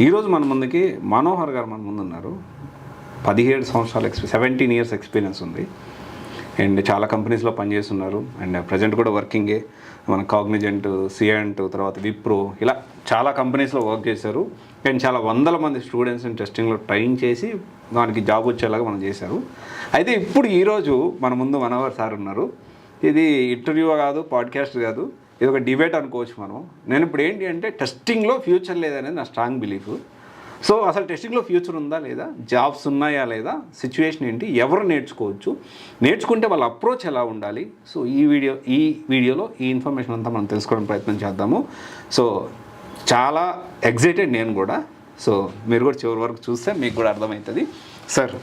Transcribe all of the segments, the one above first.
ఈరోజు మన ముందుకి మనోహర్ గారు మన ముందు ఉన్నారు. 17 సంవత్సరాల 17 ఇయర్స్ ఎక్స్పీరియన్స్ ఉంది అండ్ చాలా కంపెనీస్లో పనిచేస్తున్నారు అండ్ ప్రజెంట్ కూడా వర్కింగే. మన కాగ్నిజెంట్, సియాంట్, తర్వాత విప్రో, ఇలా చాలా కంపెనీస్లో వర్క్ చేశారు అండ్ చాలా వందల మంది స్టూడెంట్స్ని టెస్టింగ్లో ట్రైన్ చేసి దానికి జాబ్ వచ్చేలాగా మనం చేశారు. అయితే ఇప్పుడు ఈరోజు మన ముందు మనోహర్ సార్ ఉన్నారు. ఇది ఇంటర్వ్యూ కాదు, పాడ్కాస్ట్ కాదు, ఇది ఒక డిబేట్ అనుకోవచ్చు మనం. నేను ఇప్పుడు ఏంటి అంటే టెస్టింగ్లో ఫ్యూచర్ లేదనేది నా స్ట్రాంగ్ బిలీఫ్. సో అసలు టెస్టింగ్లో ఫ్యూచర్ ఉందా లేదా, జాబ్స్ ఉన్నాయా లేదా, సిచ్యువేషన్ ఏంటి, ఎవరు నేర్చుకోవచ్చు, నేర్చుకుంటే వాళ్ళ అప్రోచ్ ఎలా ఉండాలి. సో ఈ వీడియోలో ఈ ఇన్ఫర్మేషన్ అంతా మనం తెలుసుకోవడం ప్రయత్నం చేద్దాము. సో చాలా ఎగ్జైటెడ్ నేను కూడా. సో మీరు కూడా చివరి వరకు చూస్తే మీకు కూడా అర్థమవుతుంది. సార్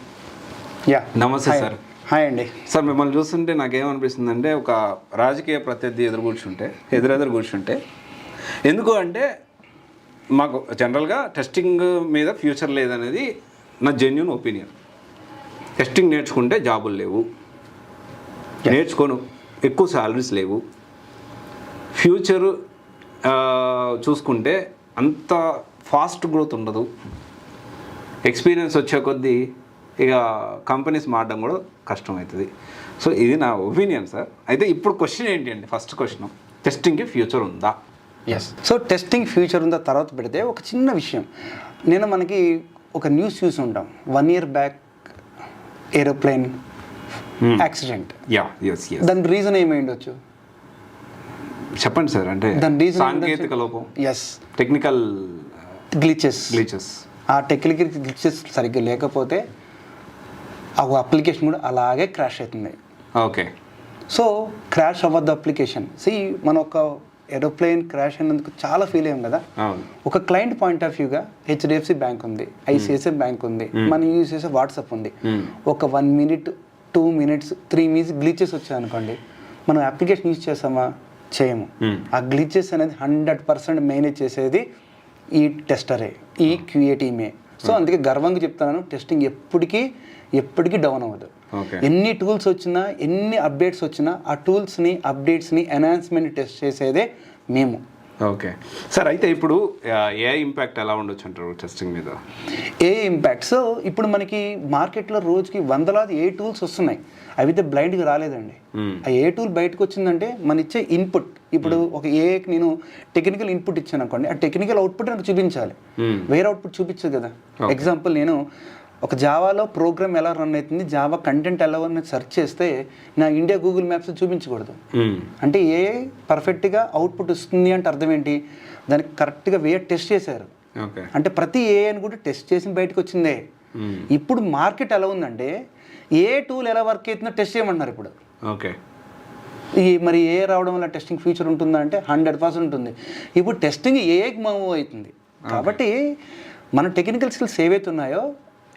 నమస్తే. సార్ హాయ్ అండి. సార్ మిమ్మల్ని చూస్తుంటే నాకేమనిపిస్తుంది అంటే ఒక రాజకీయ ప్రత్యర్థి ఎదురు కూర్చుంటే ఎందుకు అంటే మాకు జనరల్గా టెస్టింగ్ మీద ఫ్యూచర్ లేదనేది నా జెన్యూన్ ఒపీనియన్. టెస్టింగ్ నేర్చుకుంటే జాబులు లేవు, నేర్చుకోను ఎక్కువ శాలరీస్ లేవు, ఫ్యూచర్ చూసుకుంటే అంత ఫాస్ట్ గ్రోత్ ఉండదు, ఎక్స్పీరియన్స్ వచ్చే కొద్దీ ఇక కంపెనీస్ మారడం కూడా కష్టమవుతుంది. సో ఇది నా ఒపీనియన్ సార్. అయితే ఇప్పుడు క్వశ్చన్ ఏంటి అంటే, ఫస్ట్ క్వశ్చన్, టెస్టింగ్కి ఫ్యూచర్ ఉందా? ఎస్. సో టెస్టింగ్ ఫ్యూచర్ ఉందా తర్వాత పెడితే ఒక చిన్న విషయం. మనకి ఒక న్యూస్ చూసి ఉంటాం, 1 year బ్యాక్ ఏరోప్లేన్ యాక్సిడెంట్. దాని రీజన్ ఏమై ఉండొచ్చు చెప్పండి సార్. అంటే దాని రీజన్ సాంకేతిక లోపం, ఎస్, టెక్నికల్ గ్లిచెస్. ఆ టెక్నికల్ గ్లిచెస్ సరిగ్గా లేకపోతే ఆ అప్లికేషన్ కూడా అలాగే క్రాష్ అవుతుంది. ఓకే. సో క్రాష్ అవ్వద్దు అప్లికేషన్. మనం ఒక ఏరోప్లేన్ క్రాష్ అయినందుకు చాలా ఫీల్ అయ్యాం కదా. ఒక క్లయింట్ పాయింట్ ఆఫ్ వ్యూగా HDFC బ్యాంక్ ఉంది, ICICI బ్యాంక్ ఉంది, మనం యూజ్ చేసే వాట్సాప్ ఉంది. ఒక 1 minute 2 minutes 3 minutes గ్లిచెస్ వచ్చాయి అనుకోండి, మనం అప్లికేషన్ యూజ్ చేసామా? చేయము. ఆ గ్లిచెస్ అనేది 100% మేనేజ్ చేసేది ఈ టెస్టరే, ఈ QA టీమే. సో అందుకే గర్వంగా చెప్తున్నాను, టెస్టింగ్ ఎప్పటికీ డౌన్ అవ్వదు. ఎన్ని టూల్స్ వచ్చినా, ఎన్ని అప్డేట్స్ వచ్చినా, ఆ టూల్స్ని, అప్డేట్స్ని, ఎన్హాన్స్మెంట్ టెస్ట్ చేసేదే మేము. Okay sir. అయితే ఇప్పుడు AI ఇంపాక్ట్ ఎలా ఉండొచ్చు అంటారు టెస్టింగ్ మీద? AI ఇంపాక్ట్, సో ఇప్పుడు మనకి మార్కెట్లో రోజుకి వందలాది AI టూల్స్ వస్తున్నాయి. అవి అయితే బ్లైండ్గా రాలేదండి. ఆ AI టూల్ బయటకు వచ్చిందంటే మన ఇచ్చే ఇన్పుట్. ఇప్పుడు ఒక AIకి నేను టెక్నికల్ ఇన్పుట్ ఇచ్చాను అనుకోండి, ఆ టెక్నికల్ అవుట్పుట్ నాకు చూపించాలి, వేరే అవుట్పుట్ చూపించదు కదా. ఎగ్జాంపుల్, నేను ఒక జావాలో ప్రోగ్రామ్ ఎలా రన్ అవుతుంది, జావా కంటెంట్ ఎలా అనేది సెర్చ్ చేస్తే నా ఇండియా గూగుల్ మ్యాప్స్ చూపించకూడదు. అంటే AI పర్ఫెక్ట్గా అవుట్పుట్ వస్తుంది అంటే అర్థం ఏంటి, దానికి కరెక్ట్గా టెస్ట్ చేశారు. అంటే ప్రతి AIని కూడా టెస్ట్ చేసి బయటకు వచ్చిందే. ఇప్పుడు మార్కెట్ ఎలా ఉందంటే ఏ టూల్ ఎలా వర్క్ అవుతుందో టెస్ట్ చేయమంటున్నారు ఇప్పుడు. ఓకే. మరి AI రావడం వల్ల టెస్టింగ్ ఫ్యూచర్ ఉంటుందా అంటే 100% ఉంటుంది. ఇప్పుడు టెస్టింగ్ AIకి మూవ్ అవుతుంది. కాబట్టి మన టెక్నికల్ స్కిల్స్ ఏవైతే ఉన్నాయో,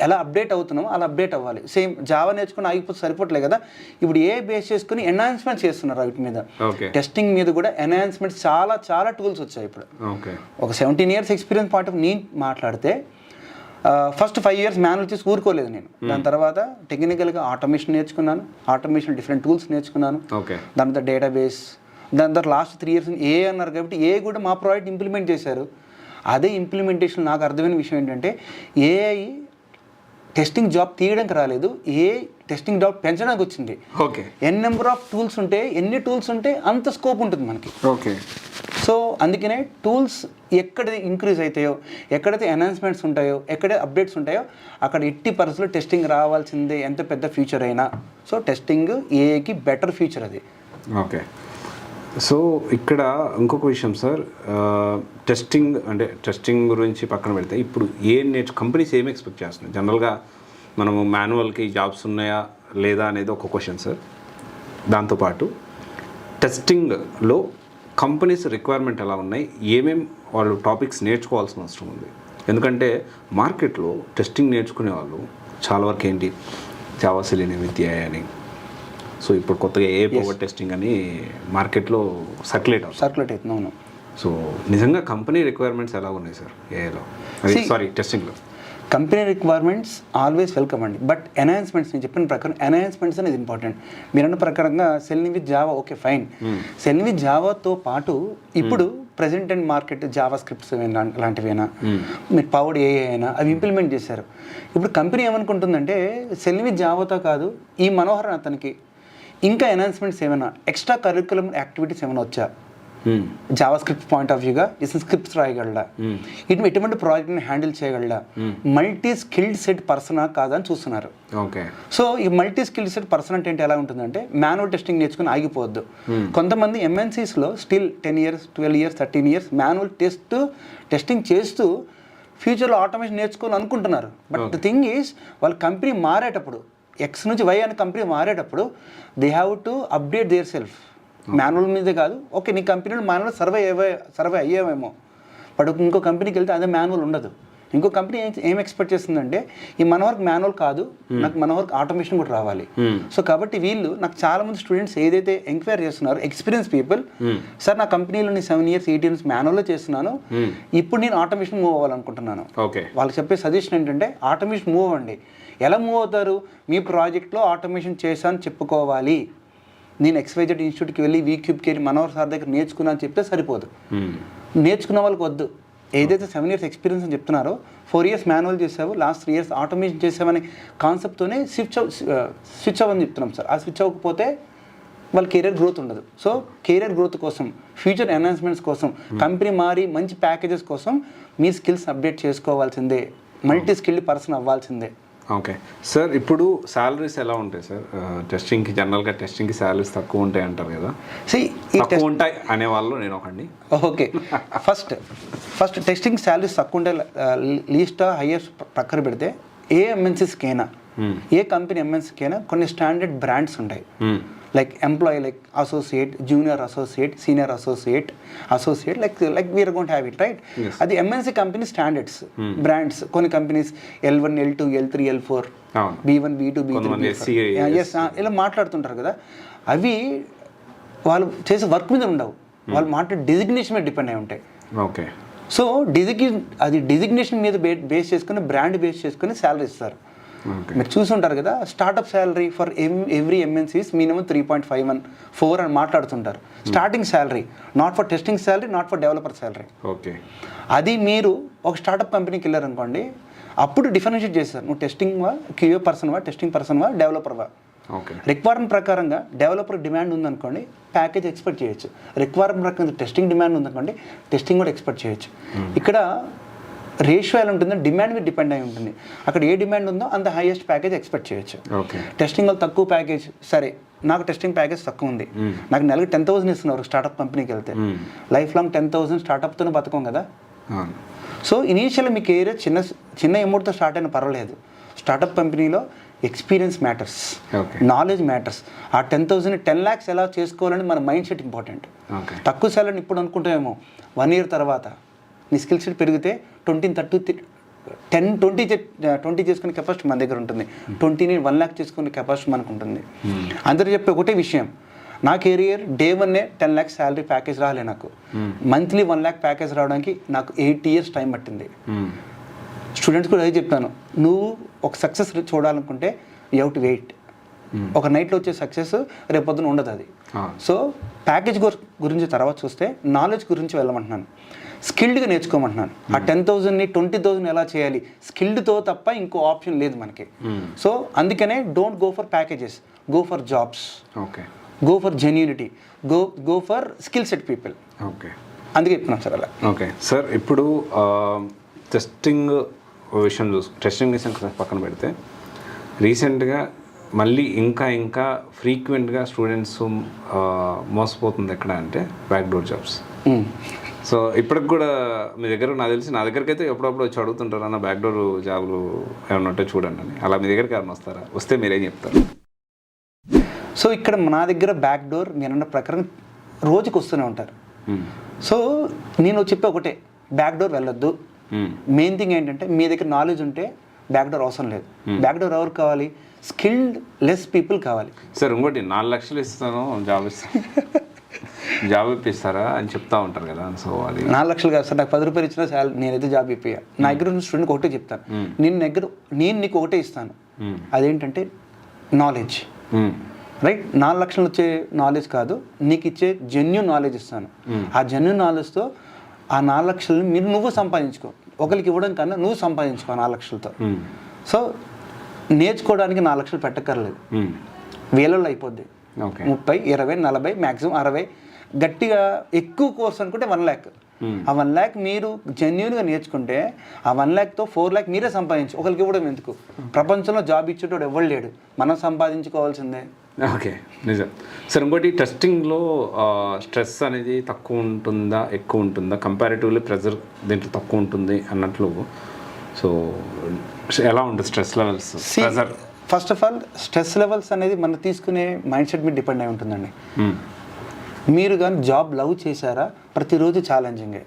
ఎలా అప్డేట్ అవుతున్నామో అలా అప్డేట్ అవ్వాలి. సేమ్ జావా నేర్చుకుని ఆగిపోతే సరిపోవట్లే కదా. ఇప్పుడు AI బేస్ చేసుకుని ఎన్హాన్స్మెంట్ చేస్తున్నారు వాటి మీద. టెస్టింగ్ మీద కూడా ఎన్హాన్స్మెంట్స్ చాలా టూల్స్ వచ్చాయి ఇప్పుడు. ఒక 17 years ఎక్స్పీరియన్స్ పాయింట్ ఆఫ్ నేను మాట్లాడితే, ఫస్ట్ 5 years మాన్యువల్ చేసి ఊరుకోలేదు నేను. దాని తర్వాత టెక్నికల్గా ఆటోమేషన్ నేర్చుకున్నాను, ఆటోమేషన్ డిఫరెంట్ టూల్స్ నేర్చుకున్నాను. దాని తర్వాత డేటాబేస్, దాని తర్వాత లాస్ట్ 3 years AI అన్నారు కాబట్టి AI కూడా మా ప్రాజెక్ట్ ఇంప్లిమెంట్ చేశారు. అదే ఇంప్లిమెంటేషన్ నాకు అర్థమైన విషయం ఏంటంటే, AI టెస్టింగ్ జాబ్ తీయడానికి రాలేదు, టెస్టింగ్ జాబ్ పెంచడానికి వచ్చింది. ఓకే. నెంబర్ ఆఫ్ టూల్స్ ఉంటే, ఎన్ని టూల్స్ ఉంటే అంత స్కోప్ ఉంటుంది మనకి. ఓకే. సో అందుకనే టూల్స్ ఎక్కడ ఇంక్రీజ్ అవుతాయో, ఎక్కడైతే ఎన్హాన్స్మెంట్స్ ఉంటాయో, ఎక్కడైతే అప్డేట్స్ ఉంటాయో, అక్కడ 80% టెస్టింగ్ రావాల్సిందే, ఎంత పెద్ద ఫ్యూచర్ అయినా. సో టెస్టింగ్ AIకి బెటర్ ఫ్యూచర్ అది. ఓకే. సో ఇక్కడ ఇంకొక విషయం సార్, టెస్టింగ్ గురించి పక్కన పెడితే ఇప్పుడు కంపెనీస్ ఏం ఎక్స్పెక్ట్ చేస్తున్నాయి? జనరల్గా మనము మాన్యువల్కి జాబ్స్ ఉన్నాయా లేదా అనేది ఒక క్వశ్చన్ సార్. దాంతోపాటు టెస్టింగ్లో కంపెనీస్ రిక్వైర్మెంట్ ఎలా ఉన్నాయి, ఏమేమి వాళ్ళు టాపిక్స్ నేర్చుకోవాల్సిన అవసరం ఉంది? ఎందుకంటే మార్కెట్లో టెస్టింగ్ నేర్చుకునే వాళ్ళు చాలా వరకు ఏంటి, జావా, సెలీనియం, విత్యాయ, సో ఇప్పుడు కొత్తగా AI పవర్ టెస్టింగ్ అని మార్కెట్లో సర్క్యులేట్ అవుతుంది. అవును. సో నిజంగా కంపెనీ రిక్వైర్మెంట్స్ ఎలా ఉన్నాయి సార్ AIలో, టెస్టింగ్లో? కంపెనీ రిక్వైర్మెంట్స్ ఆల్వేస్ వెల్కమ్ అండి. బట్ ఎన్హాన్స్మెంట్స్, నేను చెప్పిన ప్రకారం ఎన్హాన్స్మెంట్స్ అనేది ఇంపార్టెంట్. మీరు అన్న ప్రకారంగా Selenium with Java okay fine. Selenium with జావాతో పాటు ఇప్పుడు present and market JavaScripts లాంటివైనా మీరు పవర్డ్ ఏఐ అయినా అవి ఇంప్లిమెంట్ చేశారు. ఇప్పుడు కంపెనీ ఏమనుకుంటుందంటే సెల్ విత్ జావాతో కాదు, ఈ మనోహర్ అతనికి ఇంకా ఎన్హాన్స్మెంట్స్ ఏమైనా ఎక్స్ట్రా కరిక్యులమ్ యాక్టివిటీస్ ఏమైనా వచ్చా, జావా స్క్రిప్ట్ పాయింట్ ఆఫ్ వ్యూగా ఇతను స్క్రిప్ట్స్ రాయగలడా, ఎటువంటి ప్రాజెక్ట్ని హ్యాండిల్ చేయగలడా, మల్టీ స్కిల్డ్ సెట్ పర్సనా కాదని చూస్తున్నారు. ఓకే. సో ఈ మల్టీ స్కిల్డ్ సెట్ పర్సన్ అంటే ఎలా ఉంటుందంటే మాన్యువల్ టెస్టింగ్ నేర్చుకుని ఆగిపోవద్దు. కొంతమంది ఎంఎన్సీస్లో still 10 years 12 years 13 years manual testing చేస్తూ ఫ్యూచర్లో ఆటోమేషన్ నేర్చుకోవాలి అనుకుంటున్నారు. బట్ ద థింగ్ ఈజ్ వాళ్ళ కంపెనీ మారేటప్పుడు ఎక్స్ నుంచి వై అనే కంపెనీ మారేటప్పుడు they have to update there self. Manual మీదే కాదు, ఓకే నీ కంపెనీలో మాన్యువల్ సర్వే అయ్యేవేమో, బట్ ఇంకో కంపెనీకి వెళ్తే అదే మాన్యువల్ ఉండదు. ఇంకో కంపెనీ ఏం ఎక్స్పెక్ట్ చేస్తుందంటే ఈ మనోహర్కి మాన్యువల్ కాదు, నాకు మనోహర్కి ఆటోమేషన్ కూడా రావాలి. సో కాబట్టి వీళ్ళు నాకు చాలా మంది స్టూడెంట్స్ ఏదైతే ఎంక్వైరీ చేస్తున్నారో ఎక్స్పీరియన్స్ పీపుల్, సార్ నా కంపెనీలో నేను 7 years 8 years మాన్యువల్లో చేస్తున్నాను, ఇప్పుడు నేను ఆటోమేషన్ మూవ్ అవ్వాలనుకుంటున్నాను. వాళ్ళకి చెప్పే సజెషన్ ఏంటంటే ఆటోమేషన్ మూవ్ అవ్వండి. ఎలా మూవ్ అవుతారు? మీ ప్రాజెక్ట్లో ఆటోమేషన్ చేశాను చెప్పుకోవాలి. నేను XYZ ఇన్స్టిట్యూట్కి వెళ్ళి వీక్యూబ్కి వెళ్ళి మనోహర్ సార్ దగ్గర నేర్చుకున్నా అని చెప్తే సరిపోదు. నేర్చుకున్న వాళ్ళకి వద్దు. ఏదైతే 7 years ఎక్స్పీరియన్స్ అని చెప్తున్నారో 4 years మాన్యువల్ చేసావు, లాస్ట్ 3 years ఆటోమేషన్ చేసావనే కాన్సెప్ట్తోనే స్విచ్ అవ్వని చెప్తున్నాం సార్. ఆ స్విచ్ అవ్వకపోతే వాళ్ళ కెరీర్ గ్రోత్ ఉండదు. సో కెరీర్ గ్రోత్ కోసం, ఫ్యూచర్ ఎన్హాన్స్మెంట్స్ కోసం, కంపెనీ మారి మంచి ప్యాకేజెస్ కోసం మీ స్కిల్స్ అప్డేట్ చేసుకోవాల్సిందే, మల్టీ స్కిల్డ్ పర్సన్ అవ్వాల్సిందే. ఓకే సార్, ఇప్పుడు శాలరీస్ ఎలా ఉంటాయి సార్? టెస్టింగ్కి జనరల్గా టెస్టింగ్కి శాలరీస్ తక్కువ ఉంటాయి అంటారు కదా, తక్కువ ఉంటాయి అనేవాళ్ళు నేను ఒకటి. ఓకే, ఫస్ట్ టెస్టింగ్ శాలరీస్ తక్కువ ఉంటే లీస్ట్ హైయెస్ట్ పక్కన పెడితే ఏ ఎంఎన్సీస్కైనా ఏ కంపెనీ ఎంఎన్సీకైనా కొన్ని స్టాండర్డ్ బ్రాండ్స్ ఉంటాయి. Like employee, like associate, junior associate, senior associate, like we're going to have it, right? అది ఎంఎన్సీ కంపెనీ స్టాండర్డ్స్ బ్రాండ్స్. కొన్ని companies L1 L2 L3 L4 B1 B2 B3 ఎస్ ఇలా మాట్లాడుతుంటారు కదా. అవి వాళ్ళు చేసే వర్క్ మీద ఉండవు, వాళ్ళు మాట్లాడే డిజిగ్నేషన్ మీద డిపెండ్ అయి ఉంటాయి. ఓకే. సో డిజిగ్నేషన్ మీద బేస్ చేసుకుని, బ్రాండ్ బేస్ చేసుకుని శాలరీ ఇస్తారు. మీరు చూసుంటారు కదా, startup salary for every MNCs minimum 3.51 4 అని మాట్లాడుతుంటారు. Starting salary, not for testing salary, not for developer salary. Okay. అది మీరు ఒక స్టార్ట్అప్ కంపెనీకి వెళ్ళారనుకోండి, అప్పుడు డిఫరెన్షియేట్ చేస్తారు, నువ్వు టెస్టింగ్వా, క్యూఏ పర్సన్వా, టెస్టింగ్ పర్సన్వా, డెవలపర్వా. రిక్వైర్మెంట్ ప్రకారంగా డెవలపర్ డిమాండ్ ఉందనుకోండి, ప్యాకేజ్ ఎక్స్పెక్ట్ చేయొచ్చు. రిక్వైర్మెంట్ ప్రకారం టెస్టింగ్ డిమాండ్ ఉందనుకోండి, టెస్టింగ్ కూడా ఎక్స్పెక్ట్ చేయొచ్చు. ఇక్కడ రేషియో ఎలా ఉంటుందో డిమాండ్ మీద డిపెండ్ అయి ఉంటుంది. అక్కడ ఏ డిమాండ్ ఉందో అంత హైయెస్ట్ ప్యాకేజ్ ఎక్స్పెక్ట్ చేయొచ్చు. టెస్టింగ్ వాళ్ళు తక్కువ ప్యాకేజ్, సరే నాకు టెస్టింగ్ ప్యాకేజ్ తక్కువ ఉంది, నాకు నెలకు 10,000 ఇస్తున్నారు స్టార్ట్అప్ కంపెనీకి వెళ్తే, లైఫ్ లాంగ్ 10,000 స్టార్ట్అప్తోనే బతకం కదా. సో ఇనీషియల్ మీ కెరీర్ చిన్న అమౌంట్తో స్టార్ట్ అయినా పర్వాలేదు. స్టార్ట్అప్ కంపెనీలో ఎక్స్పీరియన్స్ మ్యాటర్స్, నాలెడ్జ్ మ్యాటర్స్. ఆ 10,000 10 lakhs ఎలా చేసుకోవాలని మన మైండ్ సెట్ ఇంపార్టెంట్. తక్కువ సాలరీ ఇప్పుడు అనుకుంటామేమో, 1 year తర్వాత నీ స్కిల్ సెట్ పెరిగితే 20 30 10 20 చేసుకునే కెపాసిటీ మన దగ్గర ఉంటుంది. 20ని 1 lakh చేసుకునే కెపాసిటీ మనకు ఉంటుంది. అందరూ చెప్పే ఒకటే విషయం, నా career day 1 10 lakhs salary package రాలే, నాకు మంత్లీ 1 lakh ప్యాకేజ్ రావడానికి నాకు 8 years టైం పట్టింది. స్టూడెంట్స్ కూడా అదే చెప్తాను, నువ్వు ఒక సక్సెస్ చూడాలనుకుంటే యూ హ్యావ్ టు వెయిట్. ఒక నైట్లో వచ్చే సక్సెస్ రేపొద్దున ఉండదు అది. సో ప్యాకేజ్ గురించి తర్వాత చూస్తే నాలెడ్జ్ గురించి వెళ్ళమంటున్నాను, స్కిల్డ్గా నేర్చుకోమంటున్నాను. ఆ 10,000ని 20,000 ఎలా చేయాలి, స్కిల్డ్తో తప్ప ఇంకో ఆప్షన్ లేదు మనకి. సో అందుకనే don't go for packages, go for jobs, go for genuinity, go for skill set people. Okay, అందుకే చెప్తున్నాం సార్ అలా. ఓకే సార్, ఇప్పుడు టెస్టింగ్ విషయం టెస్టింగ్ విషయం పక్కన పెడితే రీసెంట్గా మళ్ళీ ఇంకా ఫ్రీక్వెంట్గా స్టూడెంట్స్ మోసపోతుంది ఎక్కడ అంటే బ్యాక్డోర్ జాబ్స్. సో ఇప్పటికి కూడా మీ దగ్గర నాకు తెలిసి నా దగ్గరికి అయితే ఎప్పుడప్పుడు వచ్చి అడుగుతుంటారు, అన్న బ్యాక్డోర్ జాబులు ఏమైనా ఉంటే చూడండి అని. అలా మీ దగ్గరికి ఏమైనా వస్తారా? వస్తే మీరేం చెప్తారు? సో ఇక్కడ నా దగ్గర బ్యాక్డోర్ మీరన్న ప్రకారం రోజుకి వస్తూనే ఉంటారు. సో నేను చెప్పే ఒకటే, బ్యాక్డోర్ వెళ్ళొద్దు. మెయిన్ థింగ్ ఏంటంటే మీ దగ్గర నాలెడ్జ్ ఉంటే బ్యాక్డోర్ అవసరం లేదు. బ్యాక్డోర్ ఎవరు కావాలి? స్కిల్డ్ లెస్ పీపుల్ కావాలి. సార్ ఇంకోటి 4 లక్షలు ఇస్తాను జాబ్ ఇస్తాను, జాబ్ ఇప్పిస్తారా అని చెప్తా ఉంటారు కదా. సో అది 4 లక్షలు కాదు సార్, నాకు 10 రూపాయలు ఇచ్చినా చాలు, నేనైతే జాబ్ ఇప్పియా. నా దగ్గర ఉన్న స్టూడెంట్కి ఒకటే చెప్తాను, నేను నీకు ఒకటే ఇస్తాను, అదేంటంటే నాలెడ్జ్. రైట్? 4 లక్షలు వచ్చే నాలెడ్జ్ కాదు, నీకు ఇచ్చే జెన్యూన్ నాలెడ్జ్ ఇస్తాను. ఆ జెన్యూన్ నాలెడ్జ్తో ఆ 4 లక్షలని నువ్వు సంపాదించుకో, ఒకరికి ఇవ్వడం కన్నా నువ్వు సంపాదించుకో 4 లక్షలతో. సో నేర్చుకోవడానికి 4 లక్షలు పెట్టక్కర్లేదు, వేలలో అయిపోద్ది. 30, 20, 40, మ్యాక్సిమం 60, గట్టిగా ఎక్కువ కోర్స్ అనుకుంటే 1 lakh. ఆ 1 lakh మీరు జెన్యున్గా నేర్చుకుంటే ఆ 1 lakhతో 4 lakh మీరే సంపాదించు. ఒకరికి ఇవ్వడం ఎందుకు? ప్రపంచంలో జాబ్ ఇచ్చేటోడు ఎవరు లేడు, మనం సంపాదించుకోవాల్సిందే. ఓకే, నిజం సార్. ఇంకోటి టెస్టింగ్లో స్ట్రెస్ అనేది తక్కువ ఉంటుందా ఎక్కువ ఉంటుందా? కంపారిటివ్లీ ప్రెజర్ దీంట్లో తక్కువ ఉంటుంది అన్నట్లు. సో ఎలా ఉంటుంది stress levels, pressure? First of all stress levels అనేది మనం తీసుకునే మైండ్ సెట్ మీద డిపెండ్ అయి ఉంటుందండి. మీరు కానీ జాబ్ లవ్ చేశారా, ప్రతిరోజు ఛాలెంజింగే.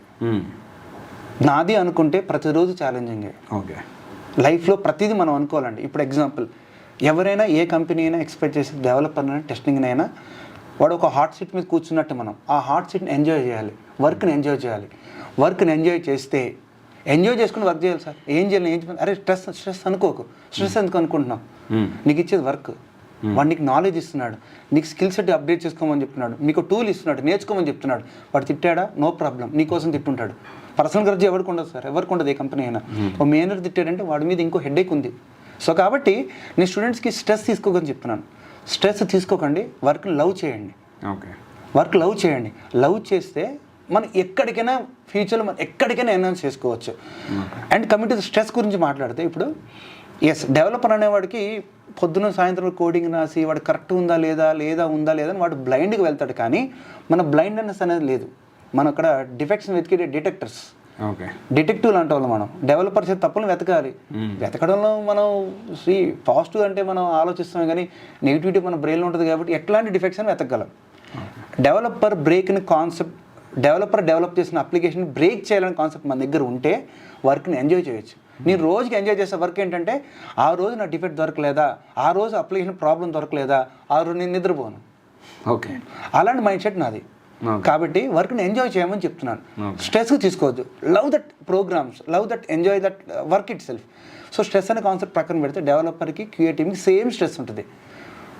నాది అనుకుంటే ప్రతిరోజు ఛాలెంజింగే. ఓకే, లైఫ్లో ప్రతిదీ మనం అనుకోవాలండి. ఇప్పుడు ఎగ్జాంపుల్, ఎవరైనా ఏ కంపెనీ అయినా ఎక్స్పెక్ట్ చేసి డెవలపర్ అయినా టెస్టింగ్ అయినా వాడు ఒక హాట్ సీట్ మీద కూర్చున్నట్టు మనం ఆ హాట్ సీట్ని ఎంజాయ్ చేయాలి, వర్క్ని ఎంజాయ్ చేయాలి. వర్క్ని ఎంజాయ్ చేస్తే ఎంజాయ్ చేసుకుని వర్క్ చేయాలి సార్. ఏం చేయాలి, ఏం చేయాలి? అరే స్ట్రెస్ అనుకోకు. స్ట్రెస్ ఎందుకు అనుకుంటున్నావు? నీకు ఇచ్చేది వర్క్, వాడు నీకు నాలెడ్జ్ ఇస్తున్నాడు, నీకు స్కిల్ సెట్ అప్డేట్ చేసుకోమని చెప్తున్నాడు, నీకు టూల్ ఇస్తున్నాడు, నేర్చుకోమని చెప్తున్నాడు. వాడు తిట్టాడా, నో ప్రాబ్లం, నీకోసం తిట్టుంటాడు. పర్సనల్ గ్రడ్జ్ ఎవరికి ఉండదు సార్, ఎవరికి ఉండదు ఏ కంపెనీ అయినా. ఓ మేనేజర్ తిట్టాడంటే వాడి మీద ఇంకో హెడేక్ ఉంది. సో కాబట్టి నేను స్టూడెంట్స్కి స్ట్రెస్ తీసుకోకని చెప్తున్నాను. స్ట్రెస్ తీసుకోకండి, వర్క్ని లవ్ చేయండి. ఓకే, వర్క్ లవ్ చేయండి. లవ్ చేస్తే మనం ఎక్కడికైనా ఫ్యూచర్లో మనం ఎక్కడికైనా ఎన్హాన్స్ చేసుకోవచ్చు. అండ్ కమింగ్ టు స్ట్రెస్ గురించి మాట్లాడితే, ఇప్పుడు ఎస్ డెవలపర్ అనేవాడికి పొద్దున సాయంత్రం కోడింగ్ రాసి వాడు కరెక్ట్ ఉందా లేదా ఉందా లేదా అని వాడు బ్లైండ్గా వెళ్తాడు. కానీ మన బ్లైండ్నెస్ అనేది లేదు, మనం అక్కడ డిఫెక్ట్స్ని వెతికే డిటెక్టర్స్. ఓకే, డిటెక్టివ్ లాంటి వాళ్ళు మనం. డెవలపర్స్ తప్పులను వెతకాలి. వెతకడంలో మనం పాజిటివ్ అంటే మనం ఆలోచిస్తాం, కానీ నెగిటివిటీ మన బ్రెయిన్లో ఉంటుంది. కాబట్టి ఎట్లాంటి డిఫెక్ట్స్ అని వెతకగలం. డెవలపర్ బ్రేక్ని కాన్సెప్ట్, డెవలపర్ డెవలప్ చేసిన అప్లికేషన్ బ్రేక్ చేయాలని కాన్సెప్ట్ మన దగ్గర ఉంటే వర్క్ని ఎంజాయ్ చేయొచ్చు. నేను రోజుకి ఎంజాయ్ చేసే వర్క్ ఏంటంటే, ఆ రోజు నా డిఫెక్ట్ దొరకలేదా, ఆ రోజు అప్లికేషన్ ప్రాబ్లం దొరకలేదా, ఆ రోజు నేను నిద్రపోను. ఓకే, అలాంటి మైండ్ సెట్ నాది. కాబట్టి వర్క్ని ఎంజాయ్ చేయమని చెప్తున్నాను. స్ట్రెస్ తీసుకోవద్దు. Love that programs, love that, enjoy that work itself. So stress అనే కాన్సెప్ట్ పక్కన పెడితే డెవలపర్కి క్రియేటివ్కి సేమ్ స్ట్రెస్ ఉంటుంది.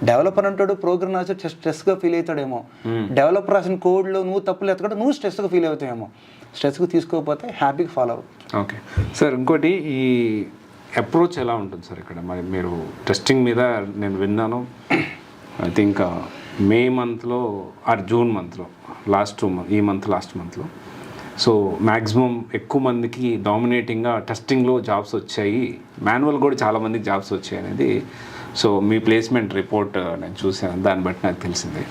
డెవలపర్ అంటాడు ప్రోగ్రామ్ రాసి స్ట్రెస్గా ఫీల్ అవుతాడేమో. డెవలపర్ రాసిన కోడ్లో నువ్వు తప్పులు ఎత్తకుండా నువ్వు స్ట్రెస్గా ఫీల్ అవుతావేమో. స్ట్రెస్గా తీసుకోకపోతే హ్యాపీగా ఫాలో అవ్వు. ఓకే సార్, ఇంకోటి ఈ అప్రోచ్ ఎలా ఉంటుంది సార్ ఇక్కడ? మరి మీరు టెస్టింగ్ మీద నేను విన్నాను, ఐ థింక్ మే మంత్లో ఆర్ జూన్ మంత్లో లాస్ట్ మంత్లో సో మ్యాక్సిమం ఎక్కువ మందికి డామినేటింగ్గా టెస్టింగ్లో జాబ్స్ వచ్చాయి, మాన్యువల్ కూడా చాలామందికి జాబ్స్ వచ్చాయి అనేది. సో మీ ప్లేస్మెంట్ రిపోర్ట్ నేను చూసాను, దాన్ని బట్టి నాకు తెలిసింది.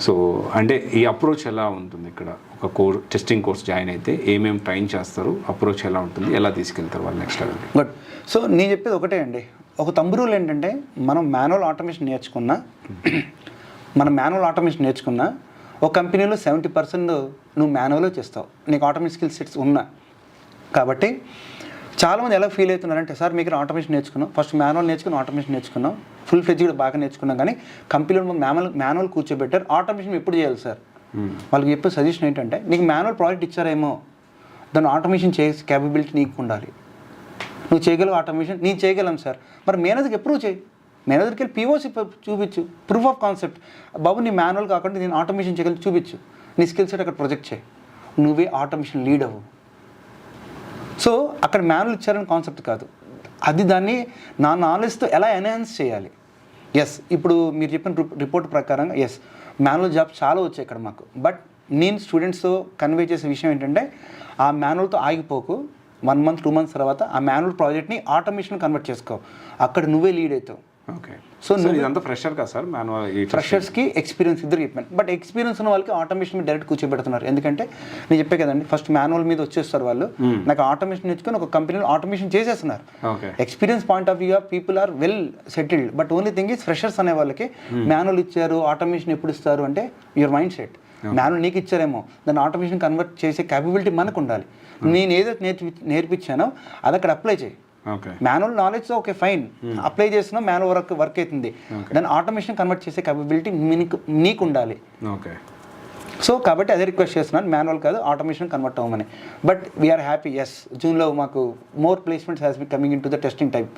సో అంటే ఈ అప్రోచ్ ఎలా ఉంటుంది ఇక్కడ? ఒక టెస్టింగ్ కోర్స్ జాయిన్ అయితే ఏమేమి ట్రైన్ చేస్తారు, అప్రోచ్ ఎలా ఉంటుంది, ఎలా తీసుకెళ్తారు వాళ్ళు నెక్స్ట్ లెవెల్? బట్ సో నేను చెప్పేది ఒకటే అండి, ఒక తంబు రూల్ ఏంటంటే, మనం మాన్యువల్ ఆటోమేషన్ నేర్చుకున్నా ఒక కంపెనీలో 70% నువ్వు మాన్యువల్లో చేస్తావు, నీకు ఆటోమేషన్ స్కిల్ సెట్స్ ఉన్నా. కాబట్టి చాలామంది ఎలా ఫీల్ అవుతున్నారంటే, సార్ మీకు ఆటోమేషన్ నేర్చుకున్నాం, ఫస్ట్ మాన్యువల్ నేర్చుకుని ఆటోమేషన్ నేర్చుకున్నాం, ఫుల్ ఫ్లెడ్జ్ కూడా బాగా నేర్చుకున్నాం, కానీ కంపెనీలో మాన్యువల్ కూర్చోబెట్టారు, ఆటోమేషన్ ఎప్పుడు చేయాలి సార్? వాళ్ళకి చెప్పే సజెషన్ ఏంటంటే, నీకు మాన్యువల్ ప్రాజెక్ట్ ఇచ్చారేమో, దాన్ని ఆటోమేషన్ చేసే క్యాపబిలిటీ నీకు ఉండాలి. నువ్వు చేయగలవు ఆటోమేషన్, నేను చేయగలను సార్. మరి మేనేజర్కి అప్రూవ్ చేయి, మేనేజర్కి వెళ్ళి POC చూపించు, ప్రూఫ్ ఆఫ్ కాన్సెప్ట్. బాబు నీ మాన్యువల్ కాకుండా నేను ఆటోమేషన్ చేయగలను చూపించు, నీ స్కిల్ సెట్ అక్కడ ప్రొజెక్ట్ చేయి, నువ్వే ఆటోమేషన్ లీడ్ అవ్వు. సో అక్కడ మాన్యువల్ ఇచ్చారని కాన్సెప్ట్ కాదు, అది దాన్ని నా నాలెడ్జ్తో ఎలా ఎన్హాన్స్ చేయాలి. ఎస్, ఇప్పుడు మీరు చెప్పిన రిపోర్ట్ ప్రకారంగా ఎస్ మాన్యువల్ జాబ్స్ చాలా వచ్చాయి ఇక్కడ మాకు. బట్ నేను స్టూడెంట్స్తో కన్వే చేసే విషయం ఏంటంటే, ఆ మాన్యువల్తో ఆగిపోకు, 1 month 2 months తర్వాత ఆ మాన్యువల్ ప్రాజెక్ట్ని ఆటోమేషన్ కన్వర్ట్ చేసుకో, అక్కడ నువ్వే లీడ్ అవుతావు. ఓకే, సో ఇదంతా ఫ్రెషర్ కదా సార్? ఫ్రెషర్స్కి ఎక్స్పీరియన్స్ ఇద్దరు చెప్పాను. బట్ ఎక్స్పీరియన్స్ ఉన్న వాళ్ళకి ఆటోమేషన్ మీద డైరెక్ట్ కూర్చోబెడుతున్నారు. ఎందుకంటే నేను చెప్పే కదండి, ఫస్ట్ మాన్యువల్ మీద వచ్చేస్తారు వాళ్ళు, నాకు ఆటోమేషన్ నేర్చుకొని ఒక కంపెనీలో ఆటోమేషన్ చేసేస్తున్నారు. Experience point of view people are well settled. But only thing is freshers అనే వాళ్ళకి మాన్యువల్ ఇచ్చారు, ఆటోమేషన్ ఎప్పుడు ఇస్తారు అంటే యువర్ మైండ్ సెట్. మాన్యువల్ నీకు ఇచ్చారేమో, దాన్ని ఆటోమేషన్ కన్వర్ట్ చేసే క్యాపబిలిటీ మనకు ఉండాలి. నేను ఏదైతే నేర్పించానో అది అక్కడ అప్లై చేయి. Manual knowledge okay fine, apply చేసినా మాన్యువల్ వర్క్ అవుతుంది, దాన్ని ఆటోమేషన్ కన్వర్ట్ చేసే క్యాపబిలిటీ నీకు ఉండాలి. సో కాబట్టి అదే రిక్వెస్ట్ చేస్తున్నాను, మాన్యువల్ కాదు ఆటోమేషన్ కన్వర్ట్ అవ్వమని. But we are happy. ఎస్, జూన్లో మాకు more placements has be coming in to the testing type.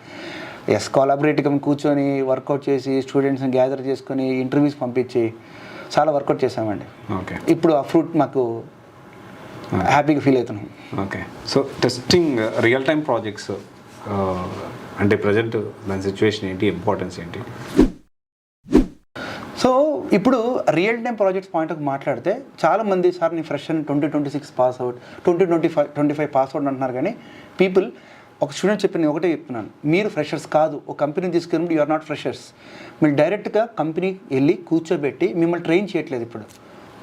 Yes, కొలాబరేటివ్గా కూర్చొని వర్కౌట్ చేసి స్టూడెంట్స్ని గ్యాదర్ చేసుకొని ఇంటర్వ్యూస్ పంపించి చాలా వర్కౌట్ చేసామండి. ఇప్పుడు ఆ ఫ్రూట్ మాకు హ్యాపీగా ఫీల్ అవుతున్నాం. Okay. So testing real time projects అంటే ప్రజెంట్ దాని సిచ్యువేషన్ ఏంటి, ఇంపార్టెన్స్ ఏంటి? సో ఇప్పుడు real time projects point of మాట్లాడితే చాలామంది సార్ నేను ఫ్రెష్ అని 2026 పాస్ అవుట్ 2025 పాస్ అవుట్ అంటున్నారు. కానీ పీపుల్ ఒక స్టూడెంట్ చెప్పిన ఒకటే చెప్తున్నాను, మీరు ఫ్రెషర్స్ కాదు. ఒక కంపెనీ తీసుకెళ్ళినప్పుడు యు ఆర్ నాట్ ఫ్రెషర్స్. మీరు డైరెక్ట్గా కంపెనీకి వెళ్ళి కూర్చోబెట్టి మిమ్మల్ని ట్రైన్ చేయట్లేదు. ఇప్పుడు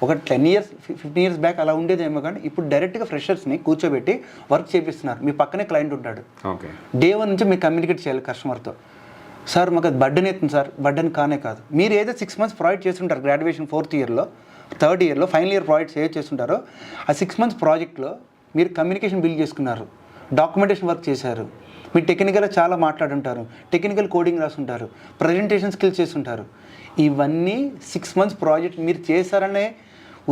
ఒక 10 years 15 years బ్యాక్ అలా ఉండేదేమో, కానీ ఇప్పుడు డైరెక్ట్గా ఫ్రెషర్స్ని కూర్చోబెట్టి వర్క్ చేపిస్తున్నారు. మీ పక్కనే క్లయింట్ ఉంటాడు. ఓకే. డే 1 నుంచి మీరు కమ్యూనికేట్ చేయాలి కస్టమర్తో. సార్ మాకు అది బర్డెన్ అవుతుంది సార్. బర్డెన్ కానే కాదు. మీరు ఏదో 6 months ప్రాజెక్ట్ చేస్తుంటారు, గ్రాడ్యుయేషన్ 4th yearలో 3rd yearలో ఫైనల్ ఇయర్ ప్రాజెక్ట్స్ ఏదో చేస్తుంటారో ఆ 6 months ప్రాజెక్ట్లో మీరు కమ్యూనికేషన్ బిల్డ్ చేసుకున్నారు, డాక్యుమెంటేషన్ వర్క్ చేశారు, మీరు టెక్నికల్గా చాలా మాట్లాడుంటారు, టెక్నికల్ కోడింగ్ రాసుంటారు, ప్రజెంటేషన్ స్కిల్స్ చేస్తుంటారు. ఇవన్నీ 6 months ప్రాజెక్ట్ మీరు చేశారనే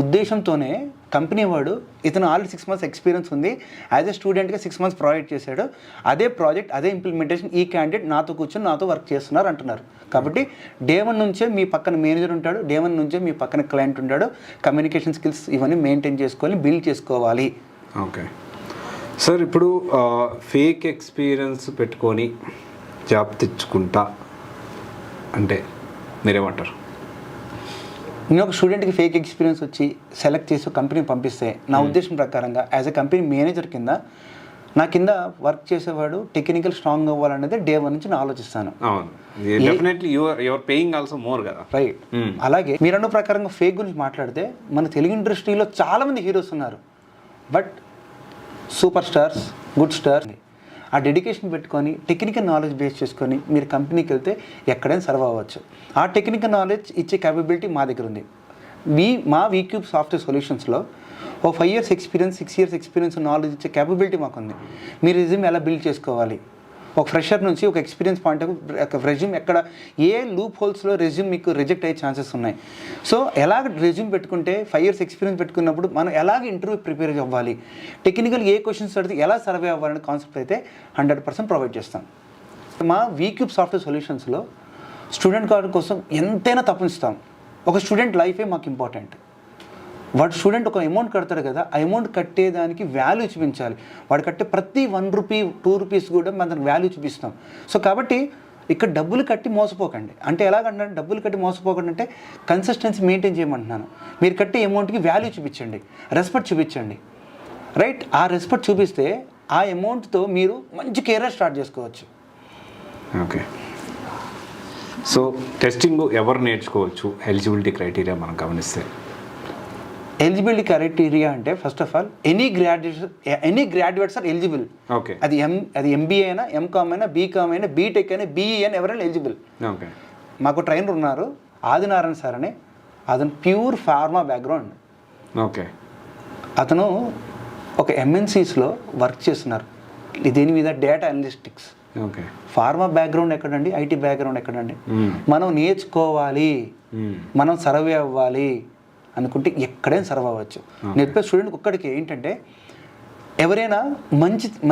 ఉద్దేశంతోనే కంపెనీ వాడు ఇతను ఆల్రెడీ 6 months ఎక్స్పీరియన్స్ ఉంది, యాజ్ ఎ స్టూడెంట్గా 6 months ప్రాజెక్ట్ చేశాడు, అదే ప్రాజెక్ట్ అదే ఇంప్లిమెంటేషన్ ఈ క్యాండిడేట్ నాతో కూర్చొని నాతో వర్క్ చేస్తున్నారు అంటున్నారు. కాబట్టి డే 1 నుంచే మీ పక్కన మేనేజర్ ఉంటాడు, డే 1 నుంచే మీ పక్కన క్లయింట్ ఉంటాడు. కమ్యూనికేషన్ స్కిల్స్ ఇవన్నీ మెయింటైన్ చేసుకొని బిల్డ్ చేసుకోవాలి. Okay sir. ఇప్పుడు ఫేక్ ఎక్స్పీరియన్స్ పెట్టుకొని జాబ్ తెచ్చుకుంటా అంటే మీరేమంటారు? నేను ఒక స్టూడెంట్కి ఫేక్ ఎక్స్పీరియన్స్ వచ్చి సెలెక్ట్ చేసి కంపెనీకి పంపిస్తే నా ఉద్దేశం ప్రకారంగా యాజ్ ఎ కంపెనీ మేనేజర్ కింద నా కింద వర్క్ చేసేవాడు టెక్నికల్ స్ట్రాంగ్ అవ్వాలనేది డే 1 నుంచి నేను ఆలోచిస్తాను. రైట్. అలాగే మీరు అన్న ప్రకారంగా ఫేక్ గురించి మాట్లాడితే మన తెలుగు ఇండస్ట్రీలో చాలామంది హీరోస్ ఉన్నారు, but super stars, good stars ఆ డెడికేషన్ పెట్టుకొని టెక్నికల్ నాలెడ్జ్ బేస్ చేసుకొని మీరు కంపెనీకి వెళ్తే ఎక్కడైనా సర్వ్ అవ్వచ్చు. ఆ టెక్నికల్ నాలెడ్జ్ ఇచ్చే క్యాపబిలిటీ మా దగ్గర ఉంది. మా వీక్యూబ్ సాఫ్ట్వేర్ సొల్యూషన్స్లో ఓ 5 years experience, 6 years experience knowledge ఇచ్చే క్యాపబిలిటీ మాకుంది. మీ రెజ్యూమ్ ఎలా బిల్డ్ చేసుకోవాలి, ఒక ఫ్రెషర్ నుంచి ఒక ఎక్స్పీరియన్స్ పాయింట్ ఆఫ్ రెజ్యూమ్ ఎక్కడ ఏ లూప్ హోల్స్లో రెజ్యూమ్ మీకు రిజెక్ట్ అయ్యే ఛాన్సెస్ ఉన్నాయి. సో ఎలాగ రెజ్యూమ్ పెట్టుకుంటే 5 years ఎక్స్పీరియన్స్ పెట్టుకున్నప్పుడు మనం ఎలాగ ఇంటర్వ్యూ ప్రిపేర్ అవ్వాలి, టెక్నికల్ ఏ క్వశ్చన్స్ అడిగితే ఎలా సర్వే అవ్వాలనే కాన్సెప్ట్ అయితే 100% ప్రొవైడ్ చేస్తాం. మా వీక్యూబ్ సాఫ్ట్వేర్ సొల్యూషన్స్లో స్టూడెంట్ కార్డు కోసం ఎంతైనా తప్పిస్తాం. ఒక స్టూడెంట్ లైఫే మాకు ఇంపార్టెంట్. వాడు స్టూడెంట్ ఒక అమౌంట్ కడతాడు కదా, ఆ అమౌంట్ కట్టేదానికి వాల్యూ చూపించాలి. వాడు కట్టే ప్రతి 1 rupee 2 rupees కూడా మనం వాల్యూ చూపిస్తాం. సో కాబట్టి ఇక్కడ డబ్బులు కట్టి మోసపోకండి. అంటే ఎలాగంటే డబ్బులు కట్టి మోసపోకండి అంటే కన్సిస్టెన్సీ మెయింటైన్ చేయమంటున్నాను. మీరు కట్టే అమౌంట్కి వాల్యూ చూపించండి, రెస్పెక్ట్ చూపించండి. రైట్. ఆ రెస్పెక్ట్ చూపిస్తే ఆ అమౌంట్తో మీరు మంచి కెరీర్ స్టార్ట్ చేసుకోవచ్చు. ఓకే. సో టెస్టింగ్ ఎవరు నేర్చుకోవచ్చు? ఎలిజిబిలిటీ క్రైటీరియా మనం గమనిస్తే ఎలిజిబిలిటీ క్రైటీరియా అంటే first of all any graduates are eligible. Okay. అది MBA అయినా, MCOM అయినా, BCOM అయినా, బీటెక్ అయినా, BE అయినా ఎవరైనా ఎలిజిబుల్. ఓకే. మాకు ట్రైనర్ ఉన్నారు ఆదినారాయణ సార్ అని, అతను ప్యూర్ ఫార్మా బ్యాక్గ్రౌండ్. ఓకే. అతను ఒక MNCsలో వర్క్ చేస్తున్నారు దీని మీద, డేటా అనలిస్టిక్స్. ఓకే. ఫార్మా బ్యాక్గ్రౌండ్ ఎక్కడండి, IT బ్యాక్గ్రౌండ్ ఎక్కడండి. మనం నేర్చుకోవాలి, మనం సర్వే అవ్వాలి అనుకుంటే ఎక్కడైనా సర్వ్ అవ్వచ్చు. నేర్పే స్టూడెంట్ ఒక్కడికి ఏంటంటే ఎవరైనా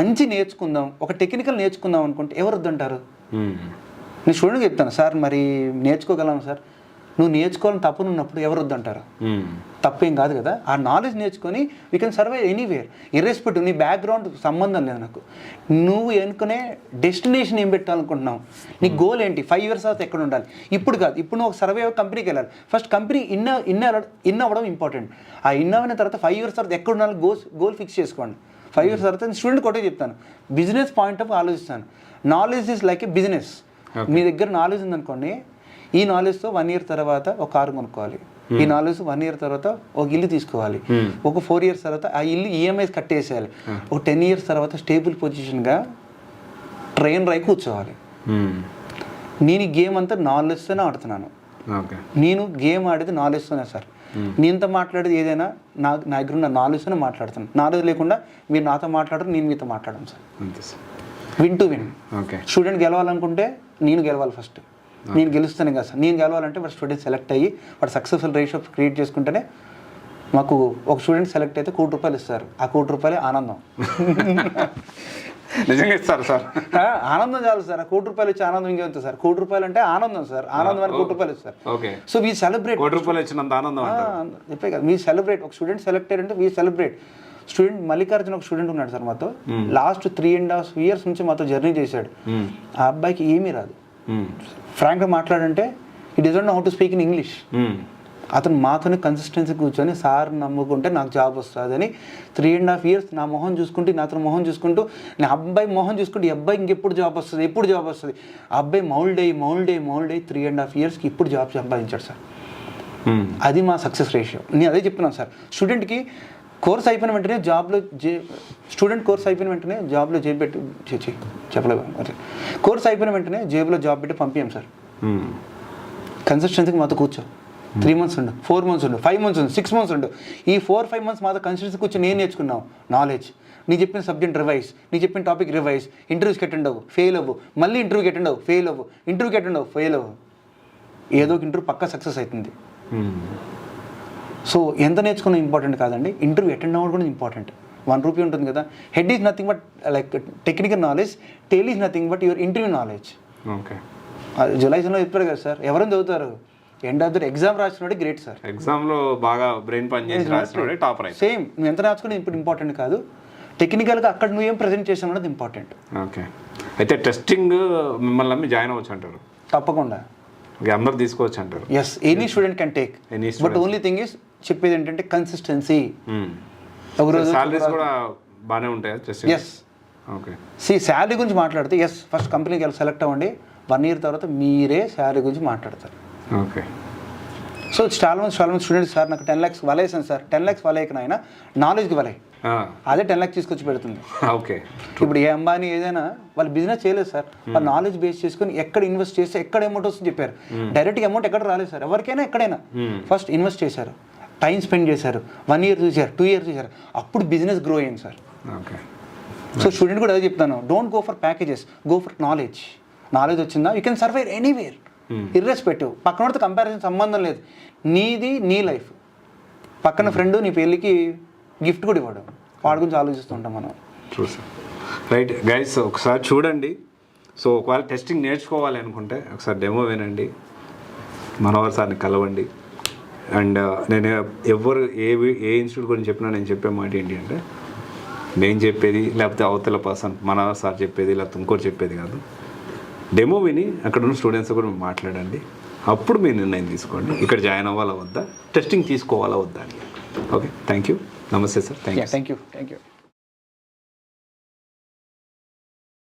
మంచి నేర్చుకుందాం, ఒక టెక్నికల్ నేర్చుకుందాం అనుకుంటే ఎవరు వద్దంటారు? నేను స్టూడెంట్కి చెప్తాను, సార్ మరి నేర్చుకోగలం సార్. నువ్వు నేర్చుకోవాలని తప్పునున్నప్పుడు ఎవరు వద్దంటారు? తప్పేం కాదు కదా. ఆ నాలెడ్జ్ నేర్చుకొని we can survive anywhere, irrespective. నీ బ్యాక్గ్రౌండ్ సంబంధం లేదు నాకు. నువ్వు ఎన్నుకునే డెస్టినేషన్ ఏం పెట్టాలనుకుంటున్నావు, నీ గోల్ ఏంటి, 5 years తర్వాత ఎక్కడ ఉండాలి. ఇప్పుడు కాదు, ఇప్పుడు నువ్వు ఒక సర్వే కంపెనీకి వెళ్ళాలి. ఫస్ట్ కంపెనీ ఇన్ అవ్వడం ఇంపార్టెంట్. ఆ ఇన్ అయిన తర్వాత 5 years తర్వాత ఎక్కడ ఉండాలి గోల్ ఫిక్స్ చేసుకోండి. 5 years తర్వాత స్టూడెంట్ ఒకటే చెప్తాను, బిజినెస్ పాయింట్ ఆఫ్ ఆలోచిస్తాను. Knowledge is like a business. మీ దగ్గర నాలెడ్జ్ ఉందనుకోండి, ఈ నాలెడ్జ్తో 1 year తర్వాత ఒక కారు కొనుక్కోవాలి, ఈ నాలెడ్జ్ 1 year తర్వాత ఒక ఇల్లు తీసుకోవాలి, ఒక 4 years తర్వాత ఆ ఇల్లు EMIs కట్టేసేయాలి, ఒక 10 years తర్వాత స్టేబుల్ పొజిషన్గా ట్రైన్ రై కూర్చోవాలి. నేను ఈ గేమ్ అంతా నాలెడ్జ్తోనే ఆడుతున్నాను. నేను గేమ్ ఆడేది నాలెడ్జ్తోనే సార్. నేనుతో మాట్లాడేది ఏదైనా నా దగ్గర ఉన్న నాలెడ్జ్తోనే మాట్లాడుతాను. నాలెడ్జ్ లేకుండా మీరు నాతో మాట్లాడరు, నేను మీతో మాట్లాడను sir. Win to win. Student గెలవాలనుకుంటే నేను గెలవాలి ఫస్ట్. నేను గెలుస్తాను కదా సార్. నేను గెలవాలంటే వాడు స్టూడెంట్ సెలెక్ట్ అయ్యి వాడు సక్సెస్ఫుల్ రేషియో క్రియేట్ చేసుకుంటేనే. మాకు ఒక స్టూడెంట్ సెలెక్ట్ అయితే 1 కోటి రూపాయలు ఇస్తారు. ఆ 1 కోటి రూపాయలే ఆనందం. నిజంగా ఇస్తారు సార్. ఆనందం చాలు సార్. ఆ 1 కోటి రూపాయలు ఇచ్చే ఆనందం ఇంకేంత సార్. 1 కోటి రూపాయలు అంటే ఆనందం సార్. ఆనందం అని 1 కోటి రూపాయలు ఇస్తారు. So we celebrate. 1 కోటి రూపాయలు ఇచ్చినంత ఆనందం చెప్పే కదా, మీ సెలబ్రేట్. ఒక స్టూడెంట్ సెలెక్ట్ అయ్యారంటే వీ సెలబ్రేట్. స్టూడెంట్ మల్లికార్జున ఒక స్టూడెంట్ ఉన్నాడు సార్ మాతో, లాస్ట్ 3.5 years నుంచి మాతో జర్నీ చేశాడు. ఆ అబ్బాయికి ఏమీ రాదు. ఫ్రాంక్గా మాట్లాడంటే ఈ doesn't know how to speak in English. అతను మాతోనే కన్సిస్టెన్సీ కూర్చొని సార్ నమ్ముకుంటే నాకు జాబ్ వస్తుంది అని 3.5 years నా మొహం చూసుకుంటూ నాతో మొహం చూసుకుంటూ నా అబ్బాయి మొహం చూసుకుంటూ ఈ అబ్బాయి ఇంకెప్పుడు జాబ్ వస్తుంది, ఎప్పుడు జాబ్ వస్తుంది, ఆ అబ్బాయి మౌల్డ్ అయ్యి 3.5 yearsకి ఇప్పుడు జాబ్ సంపాదించాడు సార్. అది మా సక్సెస్ రేషియో. నేను అదే చెప్తున్నాను సార్, స్టూడెంట్కి కోర్స్ అయిపోయిన వెంటనే జాబ్లో కోర్స్ అయిపోయిన వెంటనే జాబ్లో జేబు పెట్టి చెప్పలేదు, కోర్స్ అయిపోయిన వెంటనే జేబులో జాబ్ పెట్టి పంపించాం సార్. కన్సిస్టెన్సీకి మాతో కూర్చో, 3 months ఉండు, 4 months ఉండు, 5 months ఉండు, 6 months ఉండు. ఈ 4-5 months మాతో కన్సిస్టెన్సీ కూర్చొని నేను నేర్చుకున్నావు నాలెడ్జ్. నీ చెప్పిన సబ్జెక్ట్ రివైజ్, నీ చెప్పిన టాపిక్ రివైజ్, ఇంటర్వ్యూస్కి అటెండ్ అవ్వు, ఫెయిల్ అవ్వు, మళ్ళీ ఇంటర్వ్యూకి అటెండ్ అవ్వు, ఫెయిల్ అవ్వు, ఇంటర్వ్యూకి అటెండ్ అవ్వు, ఫెయిల్ అవ్వు. ఏదో ఒక ఇంటర్వ్యూ పక్కా సక్సెస్ అవుతుంది. సో ఎంత నేర్చుకున్నా ఇంపార్టెంట్ కాదండి, ఇంటర్వ్యూ అటెండ్ అవ్వడం కూడా ఇంపార్టెంట్. 1 rupee ఉంటుంది కదా. Head is nothing but like technical knowledge, tail is nothing but your interview knowledge. Okay, July సెషన్లో చెప్పారు కదా సార్, ఎవరైనా చదువుతారు, ఎండ్ ఆఫ్ ద ఎగ్జామ్ రాసినోడే గ్రేట్ సార్. ఎగ్జామ్లో బాగా బ్రెయిన్ పని చేసి రాసినోడే టాప్ రైట్. సేమ్ నువ్వు ఎంత రాసుకుని ఇప్పుడు ఇంపార్టెంట్ కాదు, టెక్నికల్గా అక్కడ నువ్వేం ప్రజెంట్ చేసావు అన్నది ఇంపార్టెంట్. ఓకే, అయితే టెస్టింగ్ మిమ్మల్ని నమ్మి జాయిన్ అవ్వచ్చు అంటారు? తప్పకుండా, అందరు తీసుకోవచ్చు అంటారు. Yes, any student can take, but only thing is చెప్పేది ఏంటంటే కన్సిస్టెన్సీ. సాలరీస్ కూడా బాగానే ఉంటాయి టెస్టింగ్? ఎస్. ఓకే, శాలరీ గురించి మాట్లాడితే ఎస్, ఫస్ట్ కంపెనీకి వెళ్ళి సెలెక్ట్ అవ్వండి, 1 year తర్వాత మీరే శాలరీ గురించి మాట్లాడతారు. ఓకే, సో చాలా మంది స్టూడెంట్స్ సార్ నాకు 10 lakhs వలేసాను సార్, 10 lakhs వలేకన అయినా నాలెడ్జ్కి వలే, అదే 10 lakhs తీసుకొచ్చి పెడుతుంది. ఓకే, ఇప్పుడు ఏ అంబానీ ఏదైనా వాళ్ళు బిజినెస్ చేయలేదు సార్, వాళ్ళు నాలెడ్జ్ బేస్ చేసుకుని ఎక్కడ ఇన్వెస్ట్ చేస్తే ఎక్కడ అమౌంట్ వస్తుంది చెప్పారు. డైరెక్ట్గా అమౌంట్ ఎక్కడ రాలేదు సార్, ఎవరికైనా ఎక్కడైనా ఫస్ట్ ఇన్వెస్ట్ చేశారు, టైం స్పెండ్ చేశారు, 1 year చూశారు, 2 years చూశారు, అప్పుడు బిజినెస్ గ్రో అయింది సార్. ఓకే, సో స్టూడెంట్ కూడా అదే చెప్తాను, don't go for packages, go for knowledge. Knowledge వచ్చిందా you can survive anywhere, irrespective. పక్కనతో కంపారిజన్ సంబంధం లేదు, నీది నీ లైఫ్. పక్కన ఫ్రెండ్ నీ పెళ్ళికి గిఫ్ట్ కూడా ఇవ్వడం, వాడి గురించి ఆలోచిస్తుంటాం మనం. ట్రూ సార్, రైట్ గైస్, ఒకసారి చూడండి. సో ఒకవేళ టెస్టింగ్ నేర్చుకోవాలి అనుకుంటే ఒకసారి డెమో వినండి, మనోహర్ సార్ని కలవండి. అండ్ నేను ఎవరు ఏ ఇన్స్టిట్యూట్ గురించి చెప్పినా నేను చెప్పే మాట ఏంటి అంటే, నేను చెప్పేది లేకపోతే అవతల పర్సన్ మనోహర్ సార్ చెప్పేది లేకపోతే ఇంకోటి చెప్పేది కాదు. డెమో విని అక్కడ ఉన్న స్టూడెంట్స్ కూడా మాట్లాడండి, అప్పుడు మీరు నిర్ణయం తీసుకోండి ఇక్కడ జాయిన్ అవ్వాలా వద్దా, టెస్టింగ్ తీసుకోవాలా వద్దా అని. ఓకే, థ్యాంక్ యూ, నమస్తే సార్. Thank you.